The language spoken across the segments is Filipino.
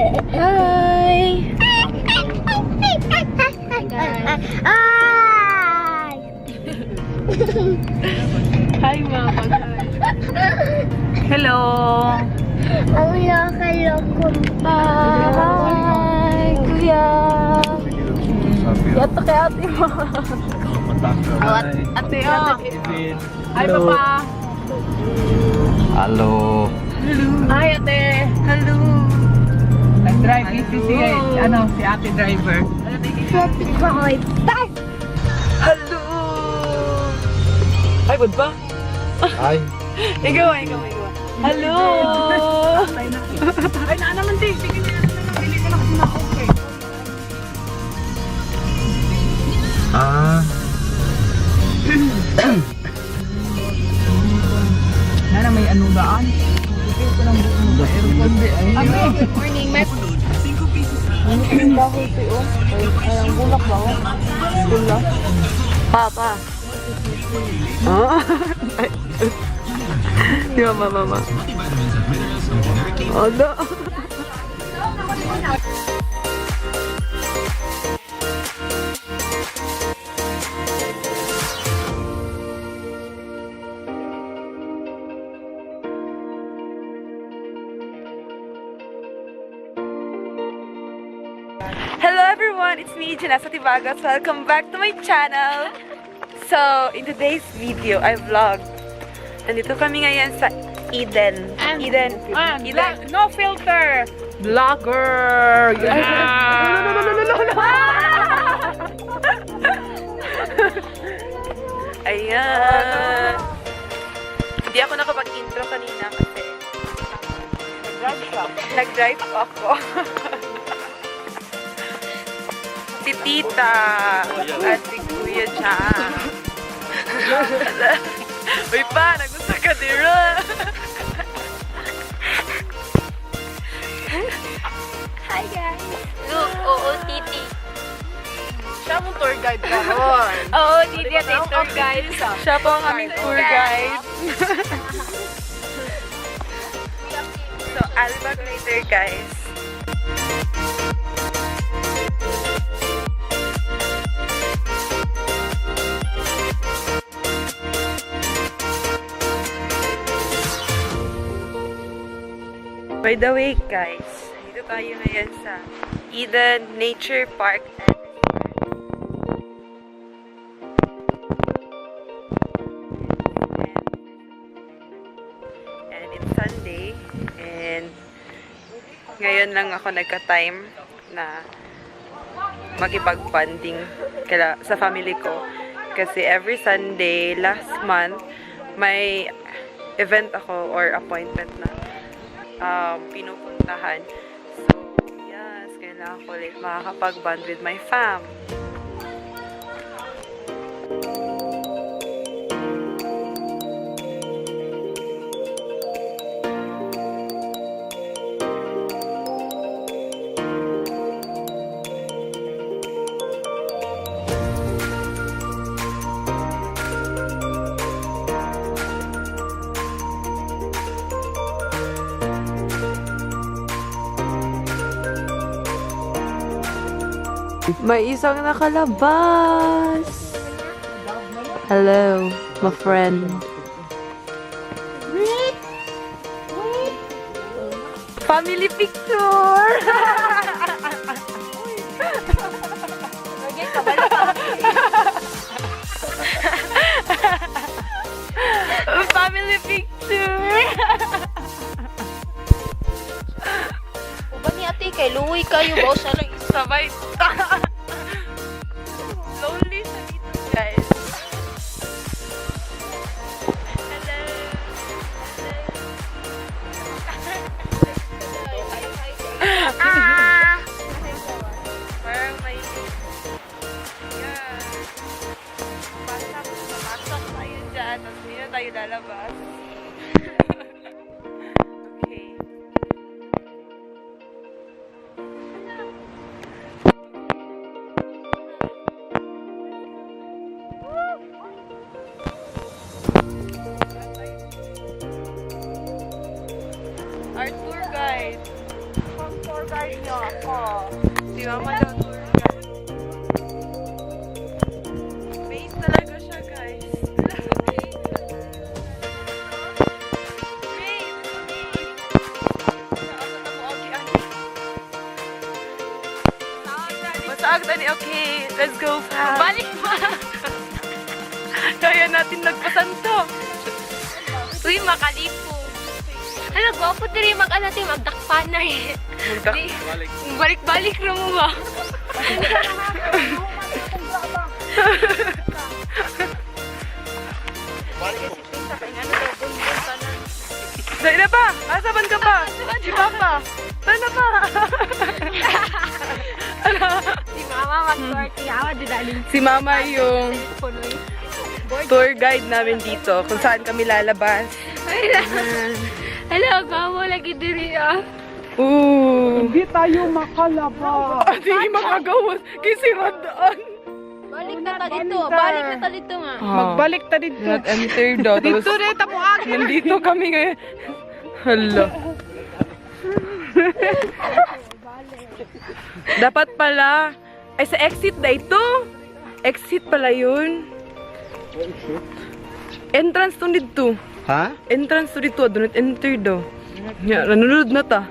Hi! Hi, Mama. Hello! Hello, kumpa. Hi, Kuya! Yato kay ate mo. Ate, Hi, Papa! Halo. Hi, ate! Hello! Nag-drive si ate driver. Hello! Ay, good ba? Ay. Ikaw. Hello! Ay, na naman din. Sige na naman. Pili ka na kung na-okay. Nana, may ano daan? Good morning, Matt. 5 pesos. Ang baho ito, oh. Ang bulak ba, oh? Bulak. Papa. Di ba, mama? Ada. Hello everyone, it's me, Jenessa Atibagos. Welcome back to my channel. So, in today's video, I vlogged. Nandito kami ngayon sa Eden. Eden. No filter. Vlogger. Yeah. Ayan. Hindi ako nakapag-intro kanina kasi nag-drive ako. Si Tita at si Kuya Chang. Uy pa, nagusta ka dira. Hi guys. Look, oo, Titi. Siya mong tour guide ka ron. Oo, Titi at yung tour guide. Siya po ang aming tour guide. So, I'll be back later, guys. By the way, guys, dito tayo ngayon sa Eden Nature Park. And it's Sunday, and ngayon lang ako nagka-time na makipag-bonding sa family ko. Kasi every Sunday, last month, may event ako or appointment na pinupuntahan. So, yes, kailangan ko ulit makakapag-bond with my fam. May isang nakalabas. Hello, my friend. Family picture! Family picture! Uba ni ate, kay luwi kayo. Bawa siya lang Sabay. Lonely sa dito, guys. Hello. Parang may... Yeah. Pasok tayo dyan. Tapos hindi na tayo lalabas. Okay. Our tour guide. niyo ako. Si Mama daw tour guide. Base talaga siya, guys. Masaag tani, okay. Let's go fast. Balik pa. Kaya natin nagpasanto. Uy, makalipo. Ano, gwapo diri mag-anati, magdakpan na eh. Balik-balik na mo ba? Dahil na ba? Asaban ka pa? Si Papa. Saan na pa? Si Mama mag-party ako, dudalin. Si Mama yung tour guide namin dito kung saan kami lalabas. Hala, gwapo lagi diri ah. Hindi tayo makalaba. Hindi makagawas. Kasi radaan. Balik na ta dito. Balik na ta dito nga. Magbalik ta dito. Not enter daw. Dito rin, tamo agad. Nandito kami ngayon. Hala. Dapat pala. Ay, sa exit na ito. Exit pala yun. Entrance to dito. Ha? Entrance to dito. Do not enter daw. Yeah, nanonood na ta.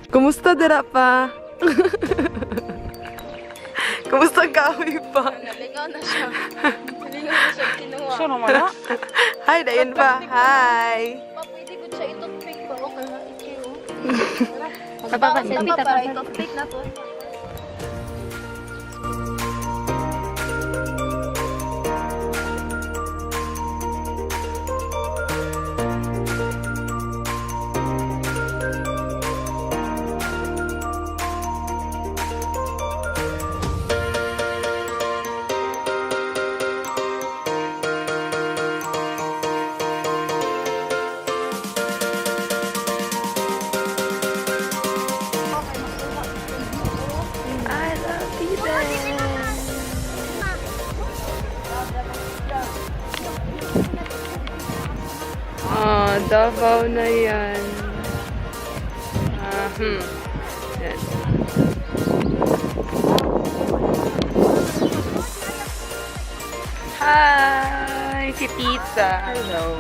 Kumusta dira pa? Kumusta ang kahoy pa? Nalingaw na siya. Nalingaw na siya. Kinuha. Siya naman ha? Hi, dayan pa. Hi. Pa, pwede ko siya itutpick ba? Okay na, ikaw. Papapasin. Para itutpick na to. I love you. Davao na yan. Yan. Hi! Si Tita. Hello.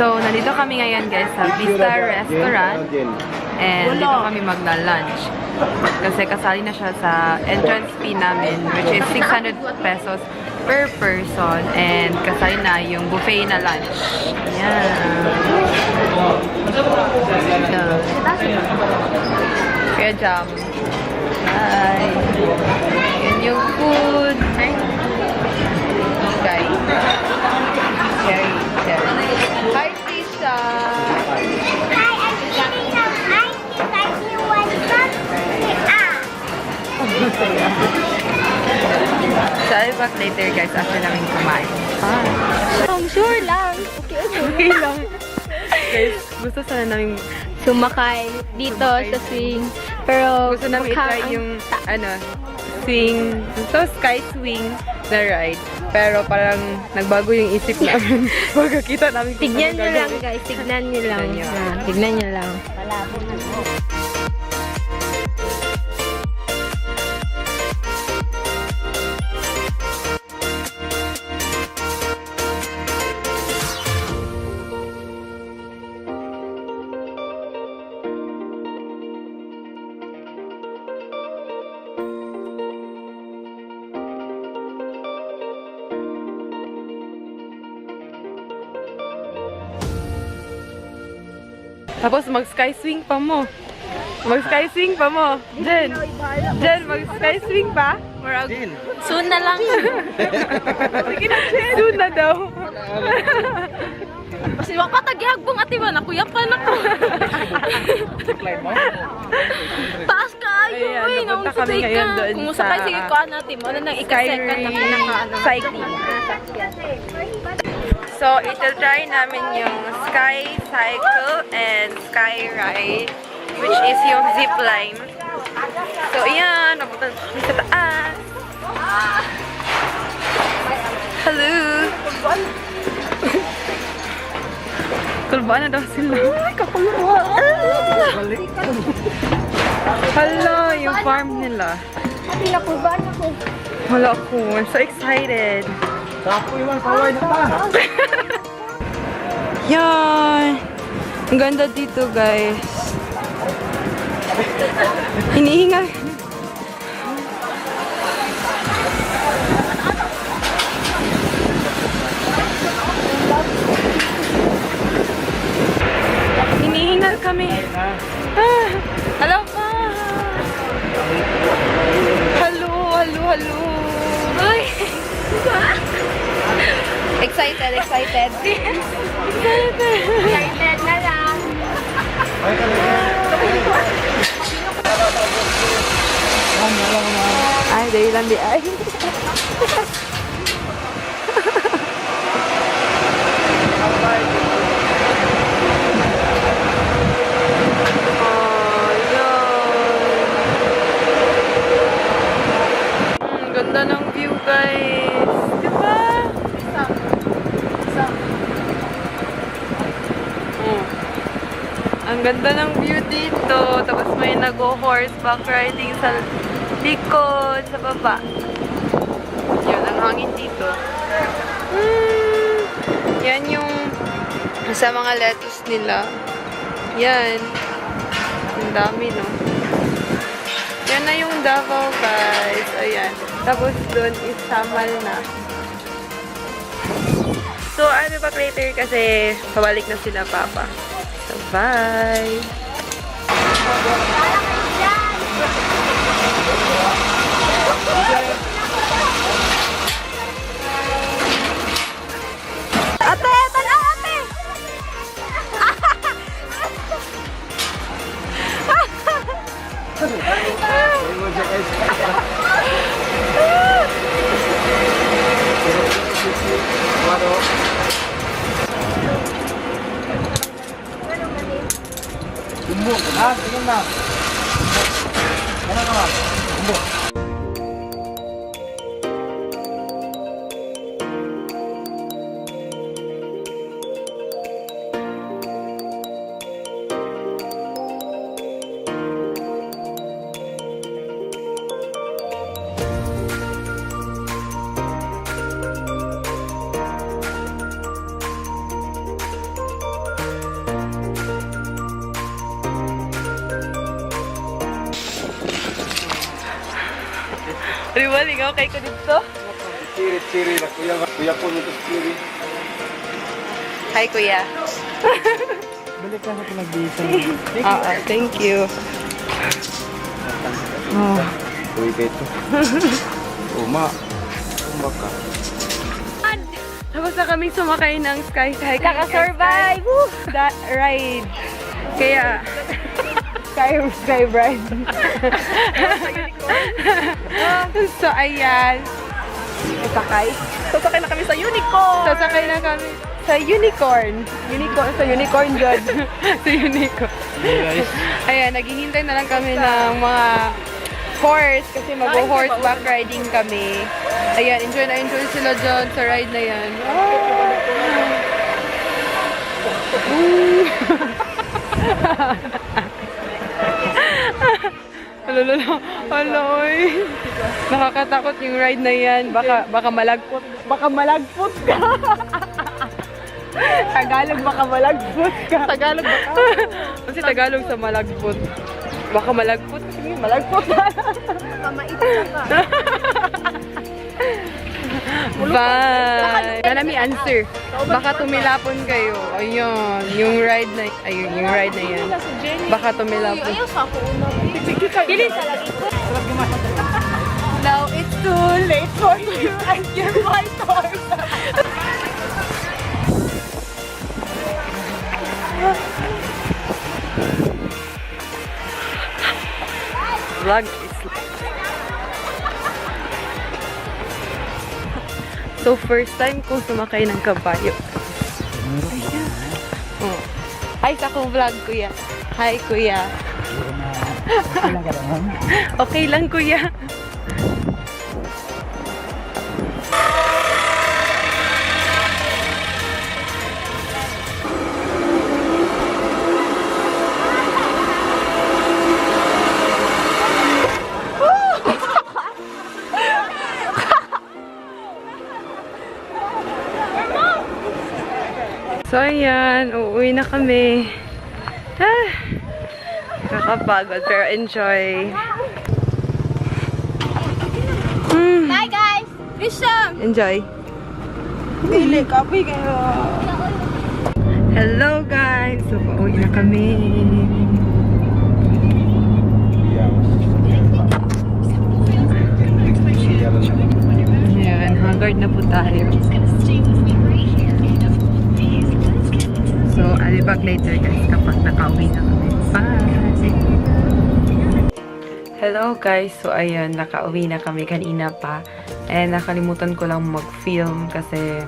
So, nandito kami ngayon guys sa Vista Restaurant and dito kami magla-lunch. Kasi kasali na siya sa entrance fee namin which is 600 pesos per person and kasali na yung buffet na lunch. Ayan. Kaya jam. Hi. Yan yung food. Guys. Hi, Tisha. Hi, I'm getting some ice because you want something. So, I'll back later guys after namin kumain. Sure lang. Okay lang. Guys, gusto sana namin Sumakay dito sa swing. Pero gusto namin i-try yung swing, so sky swing na ride. Pero parang nagbago yung isip namin. Pagkakita namin kung tignan ano nyo lang gagawin. guys. Tignan nyo lang. Tignan nyo. Tignan nyo lang. Tapos mag-sky swing pa mo. Mag-sky swing pa mo. Jen, mag-sky swing pa? Soon na lang. Sige na, Jen. Soon na daw. Kasi wak patagihagbong ati ba? Nakuyap ka na ko. Taas ka ayo. Ayan, napunta kami ngayon doon Kung sa musakay sige ko anati mo. Ano nang ika-second na pinaka-cycling. So, ito-try namin yung Sky Cycle and Sky Ride, which is yung zip line. So, ayan. Napunta kami sa taas. Hello! Kulba na daw sila. Ay, kakulba! Hello! Yung farm nila. Wala ko. I'm so excited. Yan! Ang ganda dito, guys. Hinihinga. Hinihingal kami. Ah, hello ka. Hello, hello, hello. Ay. Excited, excited. Excited na lang. Ay, dahil lang di ay. Ganda ng view, guys. Diba? Ang ganda ng view dito. Tapos may nag-horseback riding sa likod, sa baba. Yun, ang hangin dito. Yan yung sa mga lettuce nila. Yan. Ang dami, no? Yan na yung Davao, guys. Ayan. Tapos doon is Samal na. So, ano ba later kasi pabalik na sila, Papa. So, bye! Ate! Tanaw, ate! Rival, ikaw kay ko dito? Ciri-ciri lah, kuya po nito ciri. Hi, kuya. Balik ka sa pinag-bisa. Thank you. Uy, beto. Uma ka. Tapos na kaming sumakay ng Sky Cycle. Kaka-survive! That ride. Kaya, Sky ride. So, ayan. Sasakay na kami sa unicorn. Sasakay na kami sa unicorn. Sa unicorn dyan. Sa unicorn. Ayan, naghihintay na lang kami ng mga horse kasi mag-horseback riding kami. Ayan, enjoy na enjoy sila dyan sa ride na yan. Aloy. Nakakatakot yung ride na yan. Baka malagpot. Baka malagpot ka. Tagalog, baka malagpot ka. Tagalog baka. Kasi Tagalog sa malagpot. Baka malagpot. Sige, malagpot ka. Mamaitin ka. Bye! Nanami answer. Baka tumilapon kayo. Ayun, yung ride na yan. Baka tumilapon. Ayaw sa ako una. Kilis! Now it's too late for you and your my horse. Vlog is so first time ko sumakay ng kabayo. Oh. Ay, sa akong vlog, kuya. Hi, kuya. Okay lang, kuya. So, ayan. Uuwi na kami. Ah, kakapagod, pero enjoy. Bye guys! Bisham! Enjoy. Hello, guys! So, pauwi na kami. Ayan, haggard na po tayo. So, I'll be back later, guys, kapag nakauwi na kami. Bye! Hello, guys! So, ayan, nakauwi na kami kanina pa. And nakalimutan ko lang mag-film kasi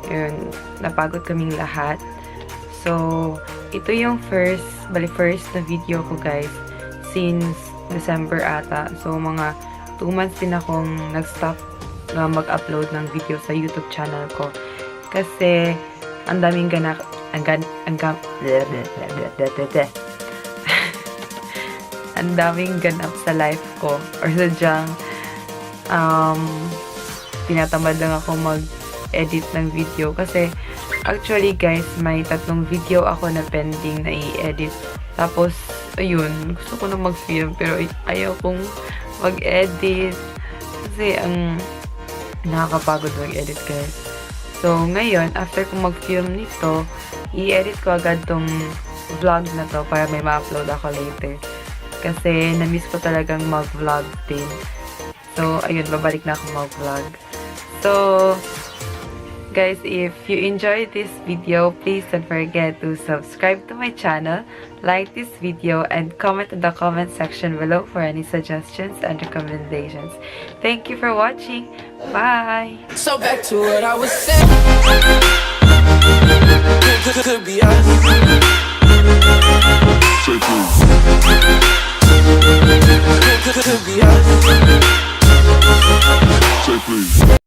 yun, napagod kaming lahat. So, ito yung first na video ko, guys, since December ata. So, mga 2 months din akong nag-stop na mag-upload ng video sa YouTube channel ko. Kasi, ang daming ganap sa life ko. Or sadyang, tinatamad lang ako mag-edit ng video. Kasi, actually guys, may 3 video ako na pending na i-edit. Tapos, ayun, gusto ko na mag-film pero ayaw kong mag-edit. Kasi, ang nakakapagod mag-edit, guys. So, ngayon, after kong mag-film nito, i-edit ko agad tong vlog na to para may ma-upload ako later. Kasi, na-miss ko talagang mag-vlog din. So, ayun, babalik na ako mag-vlog. So, guys, if you enjoyed this video, please don't forget to subscribe to my channel, like this video, and comment in the comment section below for any suggestions and recommendations. Thank you for watching. Bye! So back to what I was saying. Could be us. Could be us. Say please.